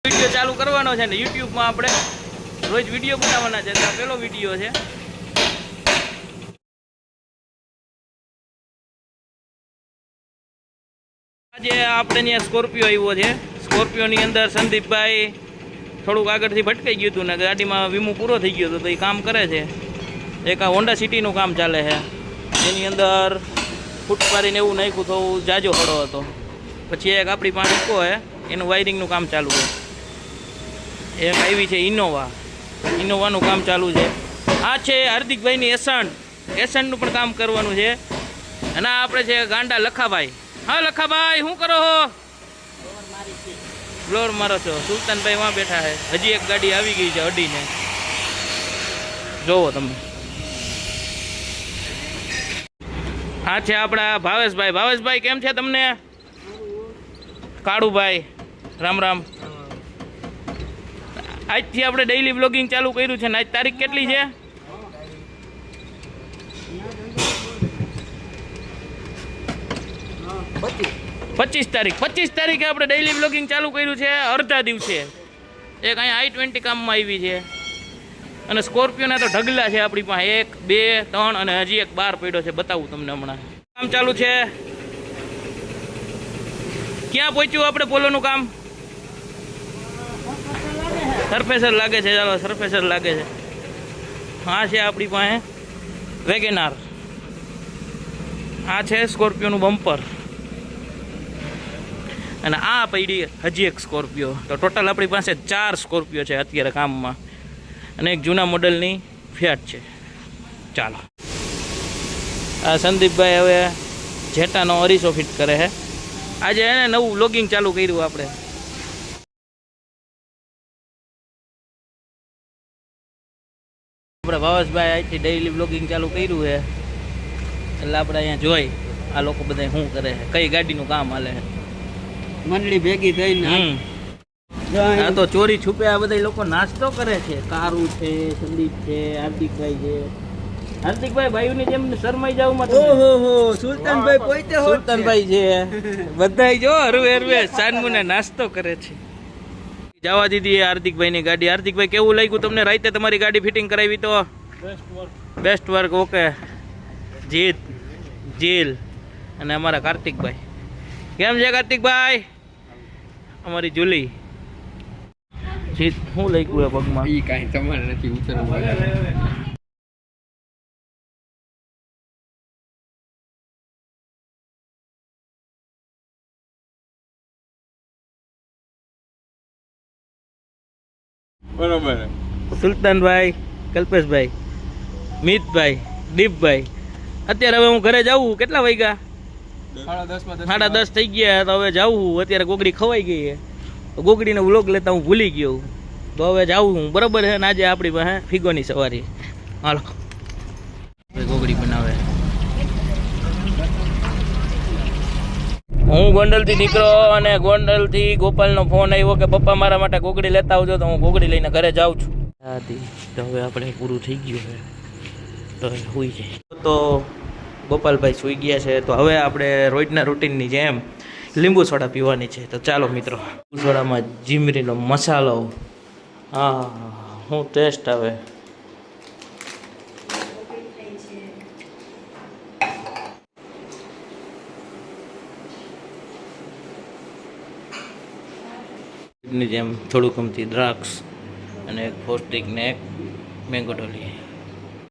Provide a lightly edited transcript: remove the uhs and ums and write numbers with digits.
Video ચાલુ કરવાનો છે ને યુટ્યુબમાં આપણે રોજ વિડીયો બનાવવાના છે. તો પેલો વિડીયો છે. આજે આપણે ત્યાં સ્કોર્પિયો આવ્યો છે. સ્કોર્પિયોની અંદર સંદીપભાઈ થોડુંક આગળથી ભટકાઈ ગયું હતું ને ગાડીમાં વીમો પૂરો થઈ ગયો હતો તો એ કામ કરે છે. એક આ હોન્ડા સિટીનું કામ ચાલે છે. એની અંદર ફૂટપારીને એવું નાખ્યું તો જાજો ખડો હતો. પછી એક આપણી પાસે ઇકો છે એનું વાયરિંગનું કામ ચાલુ છે. એક આવી છે ઇનોવાનું કામ ચાલુ છે. આ છે હાર્દિકભાઈની એસન્ટનું પણ કામ કરવાનું છે. અને આપણે છે ગાંડા લખાભાઈ. હા લખાભાઈ, શું કરો છો? ફ્લોર મારો છો. સુલતાનભાઈ વાં બેઠા છે. હજી એક ગાડી આવી ગઈ છે અડીને, જોવો તમે. આ છે આપણા ભાવેશભાઈ. કેમ છે તમને? કાળુભાઈ, રામ રામ. આજથી આપણે ડેઈલી બ્લોગિંગ ચાલુ કર્યું છે ને આજ તારીખ કેટલી છે? 25 તારીખ. 25 તારીખે આપણે ડેઈલી બ્લોગિંગ ચાલુ કર્યું છે અડધા દિવસે. એક અહીંયા i20 કામમાં આવી છે અને સ્કોર્પિયોના તો ઢગલા છે આપણી પાસે. 1 2 3 અને હજી એક 12 પડ્યો છે. બતાવું તમને હમણાં. કામ ચાલુ છે. ક્યાં પહોંચ્યું આપણે પોલોનું કામ? સરફેસર લાગે છે. ચાલો સરફેસર લાગે છે. હા છે આપણી પાસે વેગેનાર. આ છે સ્કોર્પિયોનું બમ્પર અને આ પડી હજી એક સ્કોર્પિયો. તો ટોટલ આપણી પાસે 4 સ્કોર્પિયો છે અત્યારે કામમાં અને એક જૂના મોડલની ફિયાટ છે. ચાલો, આ સંદીપભાઈ હવે જેટાનો અરીસો ફિટ કરે છે. આજે એને નવું વ્લોગિંગ ચાલુ કર્યું આપણે. આપણે ભાવેશભાઈ આજથી ડેઈલી વ્લોગિંગ ચાલુ કર્યું છે એટલે આપણે અહીંયા જોઈ આ લોકો બધા શું કરે છે, કઈ ગાડીનું કામ હાલે છે. મંડળી ભેગી થઈને આ તો ચોરી છુપે આ બધા લોકો નાસ્તો કરે છે. કારું છે, સંદીપ છે, હાર્દિકભાઈ છે. હાર્દિકભાઈ ભાઈઓની જેમ શરમાઈ જાવમાં ઓહો સુલતાનભાઈ પોતે સુલતાનભાઈ છે. બધાય જો હરવે સાનમુને નાસ્તો કરે છે. જવા દીધી હાર્દિકભાઈની ગાડી. હાર્દિકભાઈ કેવું લાગ્યું તમને રાતે તમારી ગાડી ફિટિંગ કરાવી? તો બેસ્ટ વર્ક. ઓકે. જીલ અને અમારા કાર્તિકભાઈ. કેમ છે કાર્તિકભાઈ? અમારી જુલી. જીત શું લાગ્યું એ પગમાં? ઈ કાંઈ તમારે નથી ઉતરવું. બરોબર. સુલતાનભાઈ, કલ્પેશભાઈ, મિતભાઈ, દીપભાઈ. અત્યારે હવે હું ઘરે જાઉં. કેટલા વાગ્યા? 10:30 થઈ ગયા. તો હવે જાઉં. અત્યારે ગોગડી ખવાઈ ગઈ છે. ગોગડીનો વ્લોગ લેતા હું ભૂલી ગયો. તો હવે જાઉં હું. બરાબર છે ને? આજે આપણી પાસે ફિગોની સવારી. હાલો, ગોગડી બનાવે. હું ગોંડલથી નીકળો અને ગોંડલથી ગોપાલનો ફોન આવ્યો કે પપ્પા મારા માટે ગોગડી લેતા આવજો. તો હું ગોગડી લઈને ઘરે જાઉં છું. તો હવે આપણે પૂરું થઈ ગયું છે તો સુઈ જાય. તો ગોપાલભાઈ સૂઈ ગયા છે. તો હવે આપણે રોજના રૂટીનની જેમ લીંબુ સોડા પીવાની છે. તો ચાલો મિત્રો, લીંબુ સોડામાં જીમરીનો મસાલો. હા, શું ટેસ્ટ આવે. ની જેમ થોડુંક અમથી દ્રાક્ષ અને એક ફોસ્ટિક ને એક મેંગો ઢોલી.